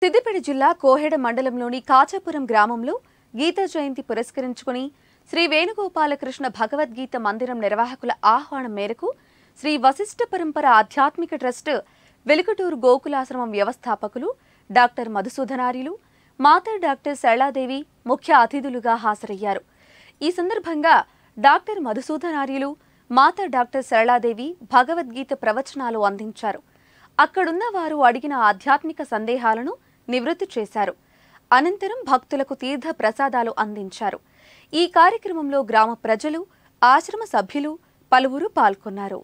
సిద్దిపేట జిల్లా కోహెడ మండలంలోని కాచాపురం గ్రామంలో గీతా జయంతి పురస్కరించుకుని శ్రీ వేణుగోపాలకృష్ణ భగవద్గీత మందిరం నిర్వాహకుల ఆహ్వానం మేరకు శ్రీ వశిష్ఠ పరంపర ఆధ్యాత్మిక ట్రస్ట్ వెలుకటూరు గోకులాశ్రమం వ్యవస్థాపకులు డాక్టర్ మధుసూదనార్యులు, మాతా డాక్టర్ సరళాదేవి ముఖ్య అతిథులుగా హాజరయ్యారు. ఈ సందర్భంగా డాక్టర్ మధుసూదనార్యులు, మాతా డాక్టర్ సరళాదేవి భగవద్గీత ప్రవచనాలు అందించారు. అక్కడున్న వారు అడిగిన ఆధ్యాత్మిక సందేహాలను నివృత్తి చేశారు. అనంతరం భక్తులకు తీర్థ ప్రసాదాలు అందించారు. ఈ కార్యక్రమంలో గ్రామ ప్రజలు, ఆశ్రమ సభ్యులు పలువురు పాల్గొన్నారు.